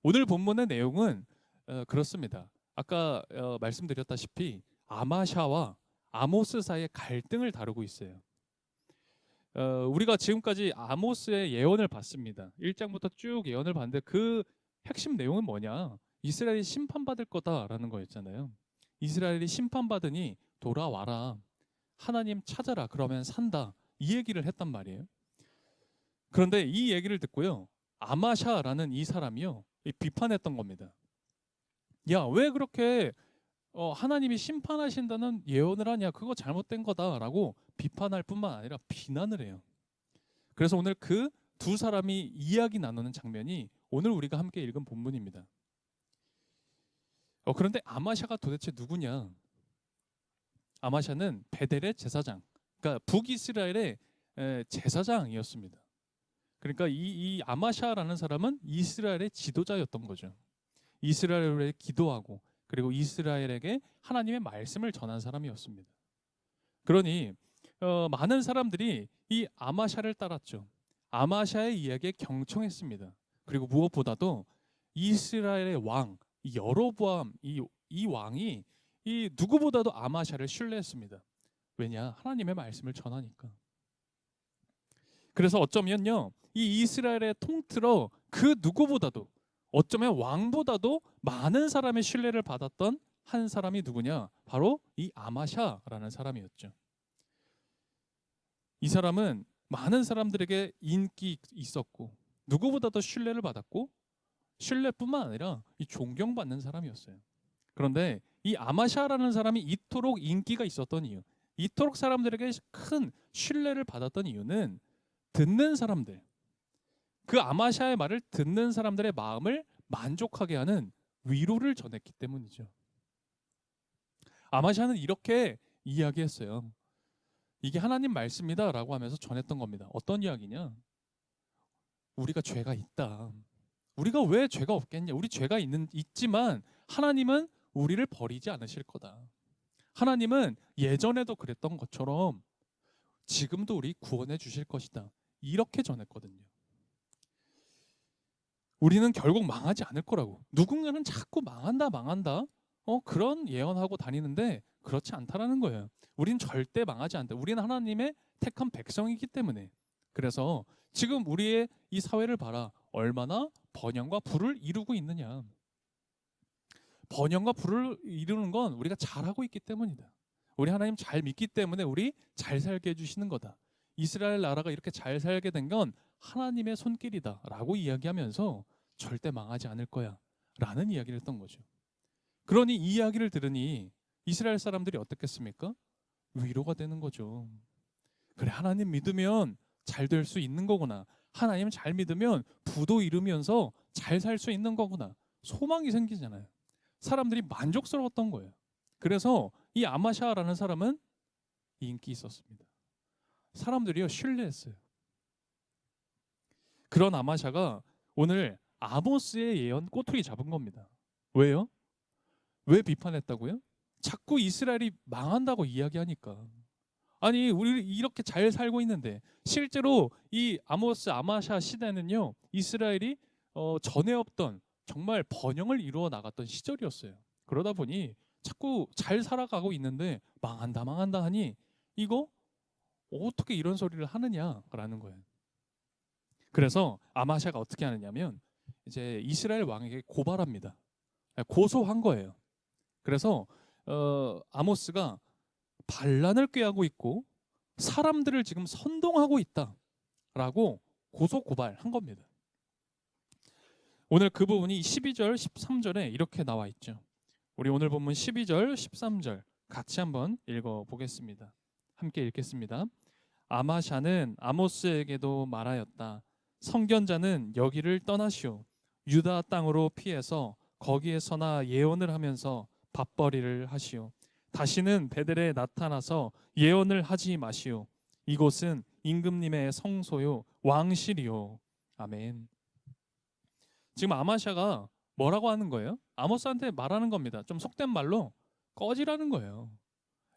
오늘 본문의 내용은 그렇습니다. 아까 말씀드렸다시피 아마샤와 아모스 사이의 갈등을 다루고 있어요. 우리가 지금까지 아모스의 예언을 봤습니다. 1장부터 쭉 예언을 봤는데 그 핵심 내용은 뭐냐? 이스라엘이 심판받을 거다라는 거였잖아요. 이스라엘이 심판받으니 돌아와라. 하나님 찾아라. 그러면 산다. 이 얘기를 했단 말이에요. 그런데 이 얘기를 듣고요. 아마샤라는 이 사람이요. 비판했던 겁니다. 야, 왜 그렇게 하나님이 심판하신다는 예언을 하냐? 그거 잘못된 거다라고 비판할 뿐만 아니라 비난을 해요. 그래서 오늘 그 두 사람이 이야기 나누는 장면이 오늘 우리가 함께 읽은 본문입니다. 그런데 아마샤가 도대체 누구냐? 아마샤는 베델의 제사장, 그러니까 북이스라엘의 제사장이었습니다. 그러니까 이 아마샤라는 사람은 이스라엘의 지도자였던 거죠. 이스라엘에 기도하고 그리고 이스라엘에게 하나님의 말씀을 전한 사람이었습니다. 그러니 많은 사람들이 이 아마샤를 따랐죠. 아마샤의 이야기에 경청했습니다. 그리고 무엇보다도 이스라엘의 왕 여로보암 이 왕이 이 누구보다도 아마샤를 신뢰했습니다. 왜냐? 하나님의 말씀을 전하니까. 그래서 어쩌면요, 이 이스라엘의 통틀어 그 누구보다도 어쩌면 왕보다도 많은 사람의 신뢰를 받았던 한 사람이 누구냐? 바로 이 아마샤라는 사람이었죠. 이 사람은 많은 사람들에게 인기 있었고 누구보다도 신뢰를 받았고 신뢰뿐만 아니라 이 존경받는 사람이었어요. 그런데 이 아마샤라는 사람이 이토록 인기가 있었던 이유, 이토록 사람들에게 큰 신뢰를 받았던 이유는 듣는 사람들, 그 아마샤의 말을 듣는 사람들의 마음을 만족하게 하는 위로를 전했기 때문이죠. 아마샤는 이렇게 이야기했어요. 이게 하나님 말씀이다라고 하면서 전했던 겁니다. 어떤 이야기냐? 우리가 죄가 있다. 우리가 왜 죄가 없겠냐? 우리 죄가 있지만 하나님은 우리를 버리지 않으실 거다. 하나님은 예전에도 그랬던 것처럼 지금도 우리 구원해 주실 것이다. 이렇게 전했거든요. 우리는 결국 망하지 않을 거라고. 누군가는 자꾸 망한다. 그런 예언하고 다니는데 그렇지 않다라는 거예요. 우리는 절대 망하지 않다. 우리는 하나님의 택한 백성이기 때문에. 그래서 지금 우리의 이 사회를 봐라. 얼마나 번영과 부를 이루고 있느냐. 번영과 부를 이루는 건 우리가 잘하고 있기 때문이다. 우리 하나님 잘 믿기 때문에 우리 잘 살게 해주시는 거다. 이스라엘 나라가 이렇게 잘 살게 된 건 하나님의 손길이다 라고 이야기하면서 절대 망하지 않을 거야 라는 이야기를 했던 거죠. 그러니 이 이야기를 들으니 이스라엘 사람들이 어떻겠습니까? 위로가 되는 거죠. 그래, 하나님 믿으면 잘 될 수 있는 거구나. 하나님 잘 믿으면 부도 이루면서 잘 살 수 있는 거구나. 소망이 생기잖아요. 사람들이 만족스러웠던 거예요. 그래서 이 아마샤라는 사람은 인기 있었습니다. 사람들이요 신뢰했어요. 그런 아마샤가 오늘 아모스의 예언 꼬투리 잡은 겁니다. 왜요? 왜 비판했다고요? 자꾸 이스라엘이 망한다고 이야기하니까. 아니 우리 이렇게 잘 살고 있는데 실제로 이 아모스 아마샤 시대는요 이스라엘이 전에 없던 정말 번영을 이루어 나갔던 시절이었어요. 그러다 보니 자꾸 잘 살아가고 있는데 망한다 하니 이거 어떻게 이런 소리를 하느냐라는 거예요. 그래서 아마샤가 어떻게 하느냐면 이제 이스라엘 왕에게 고발합니다. 고소한 거예요. 그래서 아모스가 반란을 꾀하고 있고 사람들을 지금 선동하고 있다라고 고소 고발한 겁니다. 오늘 그 부분이 12절, 13절에 이렇게 나와 있죠. 우리 오늘 본문 12절, 13절 같이 한번 읽어보겠습니다. 함께 읽겠습니다. 아마샤는 아모스에게도 말하였다. 성견자는 여기를 떠나시오. 유다 땅으로 피해서 거기에서나 예언을 하면서 밥벌이를 하시오. 다시는 베델에 나타나서 예언을 하지 마시오. 이곳은 임금님의 성소요 왕실이요. 아멘. 지금 아마샤가 뭐라고 하는 거예요? 아모스한테 말하는 겁니다. 좀 속된 말로 꺼지라는 거예요.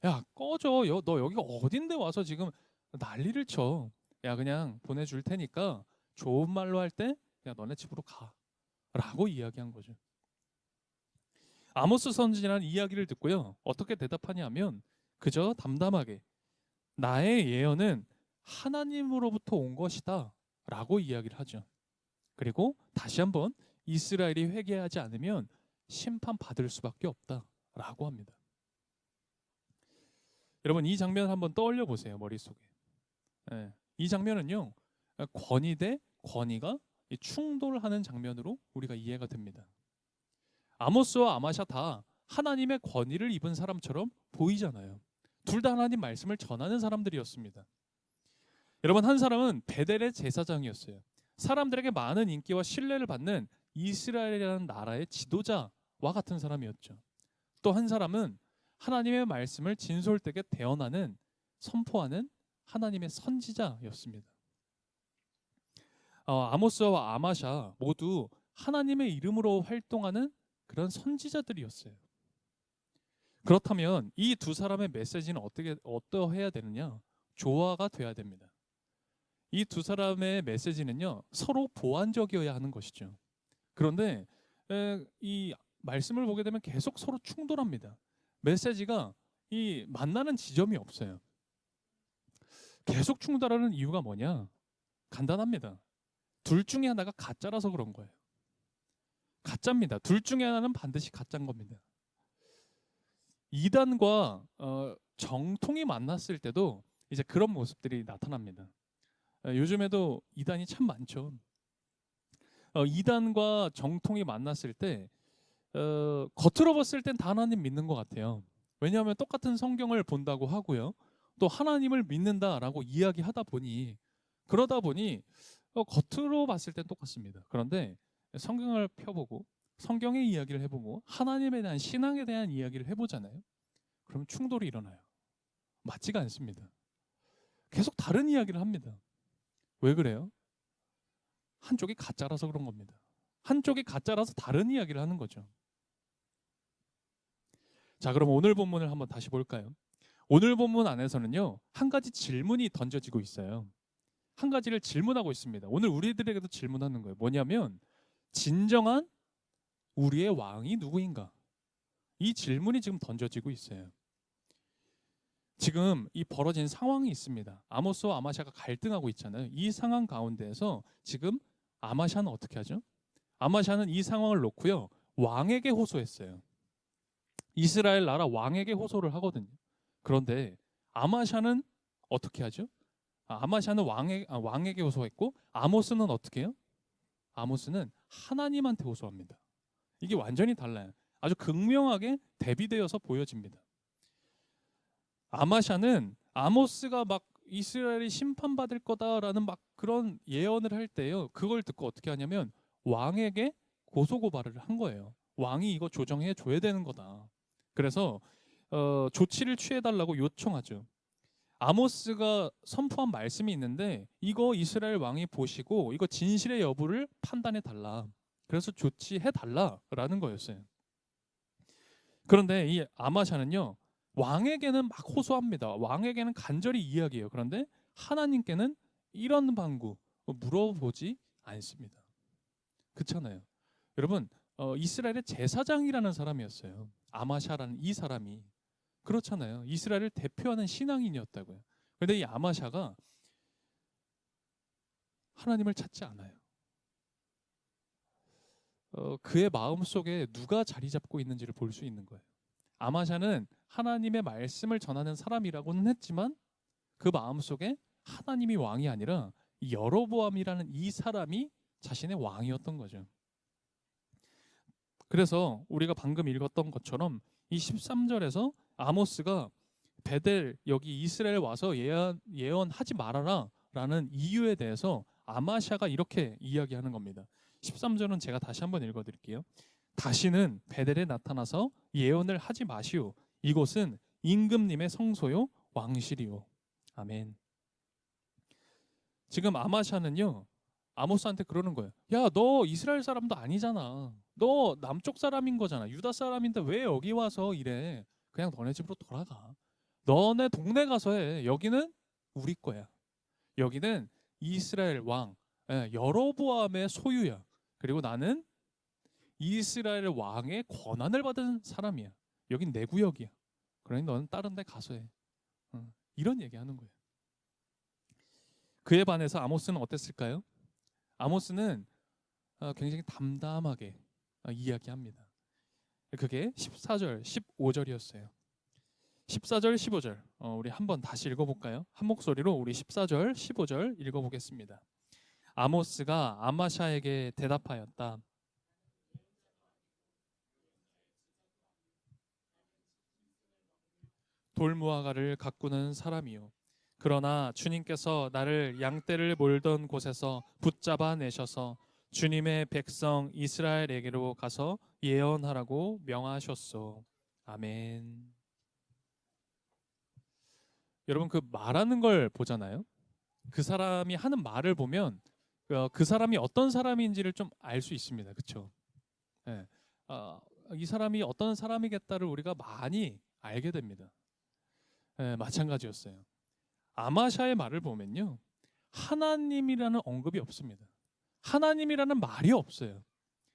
야 꺼져. 너 여기가 어딘데 와서 지금 난리를 쳐. 야 그냥 보내줄 테니까 좋은 말로 할 때 그냥 너네 집으로 가. 라고 이야기한 거죠. 아모스 선지자는 이야기를 듣고요. 어떻게 대답하냐면 그저 담담하게 나의 예언은 하나님으로부터 온 것이다 라고 이야기를 하죠. 그리고 다시 한번 이스라엘이 회개하지 않으면 심판받을 수밖에 없다 라고 합니다. 여러분 이 장면 한번 떠올려 보세요. 머릿속에. 이 장면은요. 권위 대 권위가 충돌하는 장면으로 우리가 이해가 됩니다. 아모스와 아마샤 다 하나님의 권위를 입은 사람처럼 보이잖아요. 둘 다 하나님 말씀을 전하는 사람들이었습니다. 여러분 한 사람은 베델의 제사장이었어요. 사람들에게 많은 인기와 신뢰를 받는 이스라엘이라는 나라의 지도자와 같은 사람이었죠. 또 한 사람은 하나님의 말씀을 진솔되게 대언하는 선포하는 하나님의 선지자였습니다. 아모스와 아마샤 모두 하나님의 이름으로 활동하는 그런 선지자들이었어요. 그렇다면 이 두 사람의 메시지는 어떠해야 되느냐? 조화가 돼야 됩니다. 이 두 사람의 메시지는요 서로 보완적이어야 하는 것이죠. 그런데 이 말씀을 보게 되면 계속 서로 충돌합니다. 메시지가 이 만나는 지점이 없어요. 계속 충돌하는 이유가 뭐냐? 간단합니다. 둘 중에 하나가 가짜라서 그런 거예요. 가짜입니다. 둘 중에 하나는 반드시 가짜인 겁니다. 이단과 정통이 만났을 때도 이제 그런 모습들이 나타납니다. 요즘에도 이단이 참 많죠. 이단과 정통이 만났을 때 겉으로 봤을 땐 다 하나님 믿는 것 같아요. 왜냐하면 똑같은 성경을 본다고 하고요. 또 하나님을 믿는다라고 이야기하다 보니 그러다 보니 겉으로 봤을 땐 똑같습니다. 그런데 성경을 펴보고 성경의 이야기를 해보고 하나님에 대한 신앙에 대한 이야기를 해보잖아요. 그러면 충돌이 일어나요. 맞지가 않습니다. 계속 다른 이야기를 합니다. 왜 그래요? 한쪽이 가짜라서 그런 겁니다. 한쪽이 가짜라서 다른 이야기를 하는 거죠. 자, 그럼 오늘 본문을 한번 다시 볼까요? 오늘 본문 안에서는요, 한 가지 질문이 던져지고 있어요. 한 가지를 질문하고 있습니다. 오늘 우리들에게도 질문하는 거예요. 뭐냐면 진정한 우리의 왕이 누구인가? 이 질문이 지금 던져지고 있어요. 지금 이 벌어진 상황이 있습니다. 아모스와 아마샤가 갈등하고 있잖아요. 이 상황 가운데에서 지금 아마샤는 어떻게 하죠? 아마샤는 이 상황을 놓고요. 왕에게 호소했어요. 이스라엘 나라 왕에게 호소를 하거든요. 그런데 아마샤는 어떻게 하죠? 아마샤는 왕에게 호소했고 아모스는 어떻게 해요? 아모스는 하나님한테 호소합니다. 이게 완전히 달라요. 아주 극명하게 대비되어서 보여집니다. 아마샤는 아모스가 막 이스라엘이 심판받을 거다라는 막 그런 예언을 할 때요. 그걸 듣고 어떻게 하냐면 왕에게 고소고발을 한 거예요. 왕이 이거 조정해 줘야 되는 거다. 그래서 조치를 취해달라고 요청하죠. 아모스가 선포한 말씀이 있는데 이거 이스라엘 왕이 보시고 이거 진실의 여부를 판단해 달라. 그래서 조치해 달라라는 거였어요. 그런데 이 아마샤는요. 왕에게는 막 호소합니다. 왕에게는 간절히 이야기해요. 그런데 하나님께는 이런 방구 물어보지 않습니다. 그렇잖아요. 여러분 이스라엘의 제사장이라는 사람이었어요. 아마샤라는 이 사람이. 그렇잖아요. 이스라엘을 대표하는 신앙인이었다고요. 그런데 이 아마샤가 하나님을 찾지 않아요. 그의 마음속에 누가 자리 잡고 있는지를 볼 수 있는 거예요. 아마샤는 하나님의 말씀을 전하는 사람이라고는 했지만 그 마음속에 하나님이 왕이 아니라 여로보암이라는 이 사람이 자신의 왕이었던 거죠. 그래서 우리가 방금 읽었던 것처럼 이 13절에서 아모스가 베델 여기 이스라엘 와서 예언하지 말아라 라는 이유에 대해서 아마샤가 이렇게 이야기하는 겁니다. 13절은 제가 다시 한번 읽어드릴게요. 다시는 베델에 나타나서 예언을 하지 마시오. 이곳은 임금님의 성소요 왕실이요. 아멘. 지금 아마샤는요 아모스한테 그러는 거예요. 야, 너 이스라엘 사람도 아니잖아. 너 남쪽 사람인 거잖아. 유다 사람인데 왜 여기 와서 이래? 그냥 너네 집으로 돌아가. 너네 동네 가서 해. 여기는 우리 거야. 여기는 이스라엘 왕 여로보암의 소유야. 그리고 나는 이스라엘 왕의 권한을 받은 사람이야. 여긴 내 구역이야. 그러니 너는 다른 데 가서 해. 이런 얘기하는 거예요. 그에 반해서 아모스는 어땠을까요? 아모스는 굉장히 담담하게 이야기합니다. 그게 14절, 15절이었어요. 14절, 15절 우리 한번 다시 읽어볼까요? 한 목소리로 우리 14절, 15절 읽어보겠습니다. 아모스가 아마샤에게 대답하였다. 돌무화과를 가꾸는 사람이요. 그러나 주님께서 나를 양떼를 몰던 곳에서 붙잡아 내셔서 주님의 백성 이스라엘에게로 가서 예언하라고 명하셨소. 아멘. 여러분 그 말하는 걸 보잖아요. 그 사람이 하는 말을 보면 그 사람이 어떤 사람인지를 좀 알 수 있습니다. 그렇죠? 예. 이 사람이 어떤 사람이겠다를 우리가 많이 알게 됩니다. 예, 마찬가지였어요. 아마샤의 말을 보면요. 하나님이라는 언급이 없습니다. 하나님이라는 말이 없어요.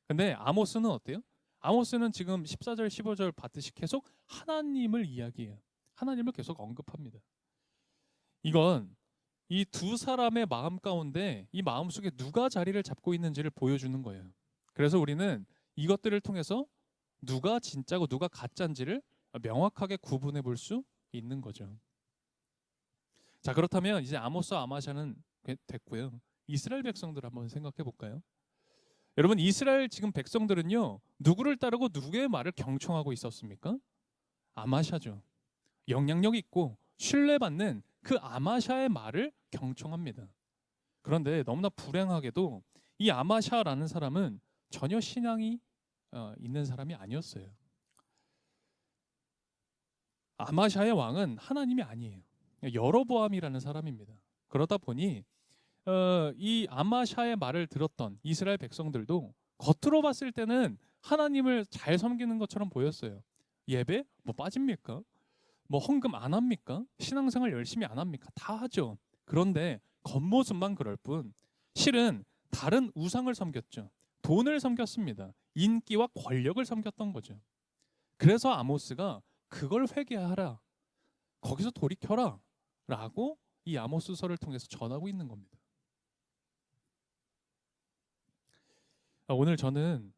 근데 아모스는 어때요? 아모스는 지금 14절 15절 봤듯이 계속 하나님을 이야기해요. 하나님을 계속 언급합니다. 이건 이 두 사람의 마음 가운데 이 마음 속에 누가 자리를 잡고 있는지를 보여주는 거예요. 그래서 우리는 이것들을 통해서 누가 진짜고 누가 가짜인지를 명확하게 구분해 볼 수 있는 거죠. 자, 그렇다면 이제 아모스와 아마샤는 됐고요. 이스라엘 백성들 한번 생각해 볼까요? 여러분 이스라엘 지금 백성들은요. 누구를 따르고 누구의 말을 경청하고 있었습니까? 아마샤죠. 영향력 있고 신뢰받는 그 아마샤의 말을 경청합니다. 그런데 너무나 불행하게도 이 아마샤라는 사람은 전혀 신앙이 있는 사람이 아니었어요. 아마샤의 왕은 하나님이 아니에요. 여로보암이라는 사람입니다. 그러다 보니 이 아마샤의 말을 들었던 이스라엘 백성들도 겉으로 봤을 때는 하나님을 잘 섬기는 것처럼 보였어요. 예배 뭐 빠집니까? 뭐 헌금 안 합니까? 신앙생활 열심히 안 합니까? 다 하죠. 그런데 겉모습만 그럴 뿐 실은 다른 우상을 섬겼죠. 돈을 섬겼습니다. 인기와 권력을 섬겼던 거죠. 그래서 아모스가 그걸 회개하라. 거기서 돌이켜라. 라고 이 아모스서를 통해서 전하고 있는 겁니다. 오늘 저는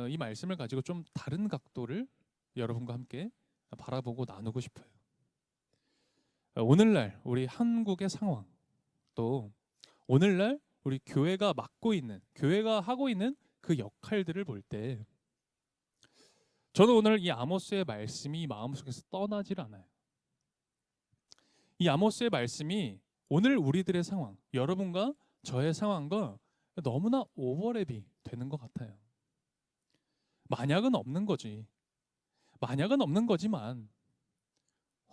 이 말씀을 가지고 좀 다른 각도를 여러분과 함께 바라보고 나누고 싶어요. 오늘날 우리 한국의 상황, 또 오늘날 우리 교회가 맡고 있는, 교회가 하고 있는 그 역할들을 볼 때 저는 오늘 이 아모스의 말씀이 마음속에서 떠나질 않아요. 이 아모스의 말씀이 오늘 우리들의 상황, 여러분과 저의 상황과 너무나 오버랩이 되는 것 같아요. 만약은 없는 거지. 만약은 없는 거지만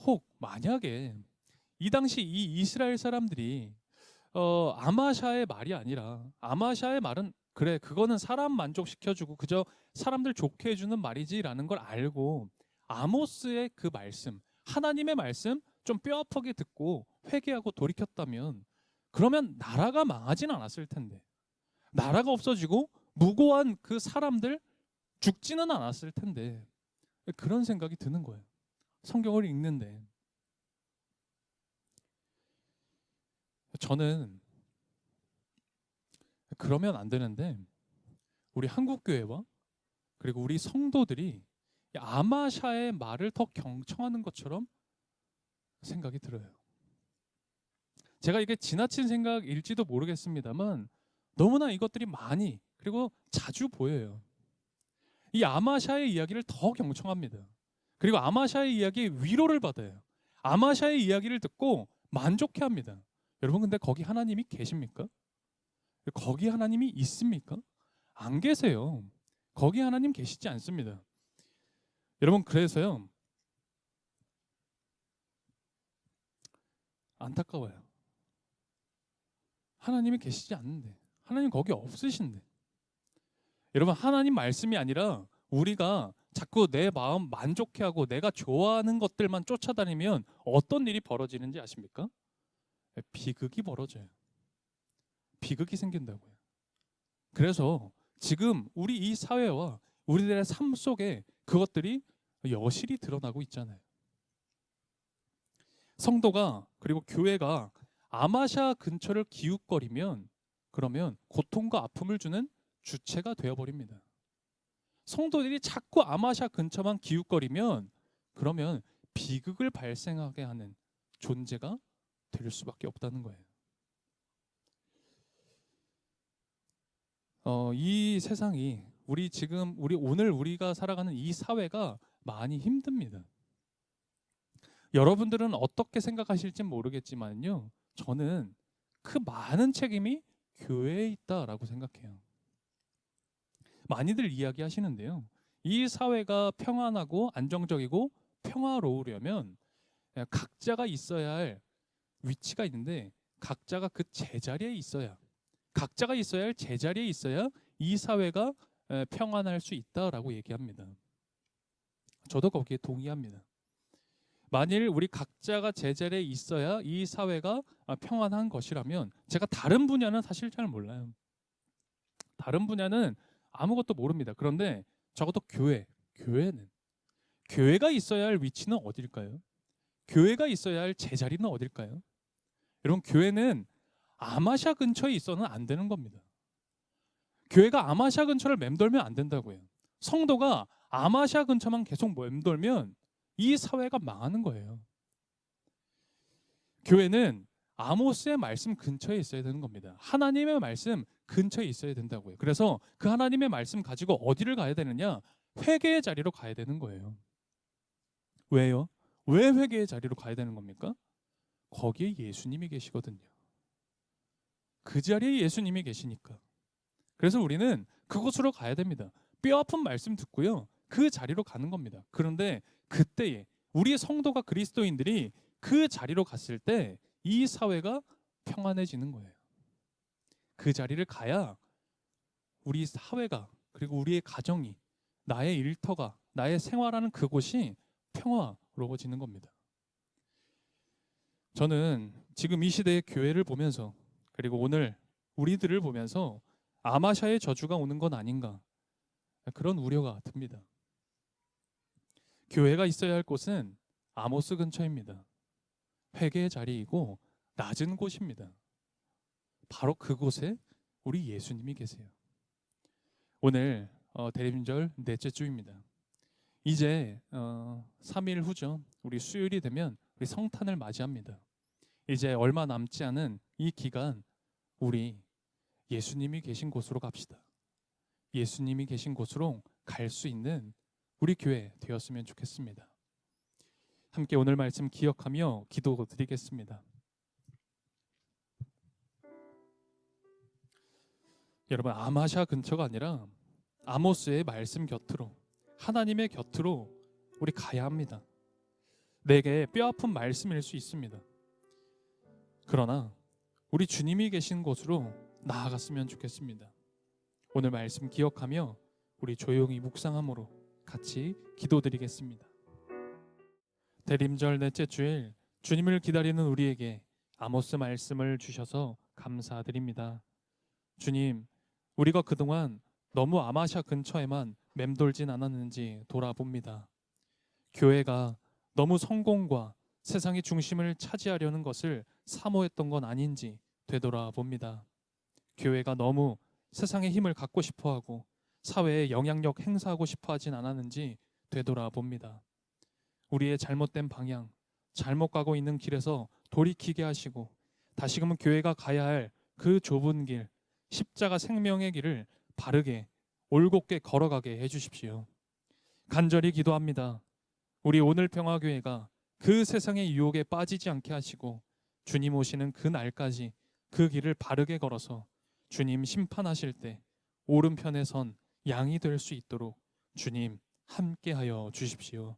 혹 만약에 이 당시 이 이스라엘 사람들이 아마샤의 말이 아니라 아마샤의 말은 그래 그거는 사람 만족시켜주고 그저 사람들 좋게 해주는 말이지라는 걸 알고 아모스의 그 말씀 하나님의 말씀 좀 뼈아프게 듣고 회개하고 돌이켰다면 그러면 나라가 망하진 않았을 텐데 나라가 없어지고 무고한 그 사람들 죽지는 않았을 텐데 그런 생각이 드는 거예요. 성경을 읽는데 저는 그러면 안 되는데 우리 한국교회와 그리고 우리 성도들이 아마샤의 말을 더 경청하는 것처럼 생각이 들어요. 제가 이게 지나친 생각일지도 모르겠습니다만 너무나 이것들이 많이 그리고 자주 보여요. 이 아마샤의 이야기를 더 경청합니다. 그리고 아마샤의 이야기에 위로를 받아요. 아마샤의 이야기를 듣고 만족해합니다. 여러분 근데 거기 하나님이 계십니까? 거기 하나님이 있습니까? 안 계세요. 거기 하나님 계시지 않습니다. 여러분 그래서요 안타까워요. 하나님이 계시지 않는데 하나님 거기 없으신데 여러분 하나님 말씀이 아니라 우리가 자꾸 내 마음 만족해하고 내가 좋아하는 것들만 쫓아다니면 어떤 일이 벌어지는지 아십니까? 비극이 벌어져요. 비극이 생긴다고요. 그래서 지금 우리 이 사회와 우리들의 삶 속에 그것들이 여실히 드러나고 있잖아요. 성도가 그리고 교회가 아마샤 근처를 기웃거리면 그러면 고통과 아픔을 주는 주체가 되어버립니다. 성도들이 자꾸 아마샤 근처만 기웃거리면 그러면 비극을 발생하게 하는 존재가 될 수밖에 없다는 거예요. 이 세상이 우리 오늘 우리가 살아가는 이 사회가 많이 힘듭니다. 여러분들은 어떻게 생각하실지 모르겠지만요. 저는 그 많은 책임이 교회에 있다라고 생각해요. 많이들 이야기하시는데요. 이 사회가 평안하고 안정적이고 평화로우려면 각자가 있어야 할 위치가 있는데 각자가 그 제자리에 있어야 각자가 있어야 할 제자리에 있어야 이 사회가 평안할 수 있다라고 얘기합니다. 저도 거기에 동의합니다. 만일 우리 각자가 제자리에 있어야 이 사회가 평안한 것이라면 제가 다른 분야는 사실 잘 몰라요. 다른 분야는 아무것도 모릅니다. 그런데 적어도 교회가 있어야 할 위치는 어딜까요? 교회가 있어야 할 제자리는 어딜까요? 여러분, 교회는 아마샤 근처에 있어는 안 되는 겁니다. 교회가 아마샤 근처를 맴돌면 안 된다고요. 성도가 아마샤 근처만 계속 맴돌면 이 사회가 망하는 거예요. 교회는 아모스의 말씀 근처에 있어야 되는 겁니다. 하나님의 말씀 근처에 있어야 된다고요. 그래서 그 하나님의 말씀 가지고 어디를 가야 되느냐? 회개의 자리로 가야 되는 거예요. 왜요? 왜 회개의 자리로 가야 되는 겁니까? 거기에 예수님이 계시거든요. 그 자리에 예수님이 계시니까. 그래서 우리는 그곳으로 가야 됩니다. 뼈아픈 말씀 듣고요. 그 자리로 가는 겁니다. 그런데 그때에 우리 성도가 그리스도인들이 그 자리로 갔을 때 이 사회가 평안해지는 거예요. 그 자리를 가야 우리 사회가 그리고 우리의 가정이 나의 일터가 나의 생활하는 그곳이 평화로워지는 겁니다. 저는 지금 이 시대의 교회를 보면서 그리고 오늘 우리들을 보면서 아마샤의 저주가 오는 건 아닌가 그런 우려가 듭니다. 교회가 있어야 할 곳은 아모스 근처입니다. 회개의 자리이고 낮은 곳입니다. 바로 그곳에 우리 예수님이 계세요. 오늘 대림절 넷째 주입니다. 이제 3일 후죠. 우리 수요일이 되면 우리 성탄을 맞이합니다. 이제 얼마 남지 않은 이 기간 우리 예수님이 계신 곳으로 갑시다. 예수님이 계신 곳으로 갈 수 있는 우리 교회 되었으면 좋겠습니다. 함께 오늘 말씀 기억하며 기도드리겠습니다. 여러분, 아마샤 근처가 아니라 아모스의 말씀 곁으로 하나님의 곁으로 우리 가야 합니다. 내게 뼈아픈 말씀일 수 있습니다. 그러나 우리 주님이 계신 곳으로 나아갔으면 좋겠습니다. 오늘 말씀 기억하며 우리 조용히 묵상함으로 같이 기도드리겠습니다. 대림절 넷째 주일 주님을 기다리는 우리에게 아모스 말씀을 주셔서 감사드립니다. 주님, 우리가 그동안 너무 아마샤 근처에만 맴돌진 않았는지 돌아봅니다. 교회가 너무 성공과 세상의 중심을 차지하려는 것을 사모했던 건 아닌지 되돌아봅니다. 교회가 너무 세상의 힘을 갖고 싶어하고 사회에 영향력 행사하고 싶어하진 않았는지 되돌아봅니다. 우리의 잘못된 방향, 잘못 가고 있는 길에서 돌이키게 하시고 다시금은 교회가 가야 할 그 좁은 길, 십자가 생명의 길을 바르게 올곧게 걸어가게 해주십시오. 간절히 기도합니다. 우리 오늘 평화교회가 그 세상의 유혹에 빠지지 않게 하시고 주님 오시는 그 날까지 그 길을 바르게 걸어서 주님 심판하실 때 오른편에 선 양이 될 수 있도록 주님 함께하여 주십시오.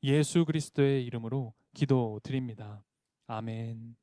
예수 그리스도의 이름으로 기도드립니다. 아멘.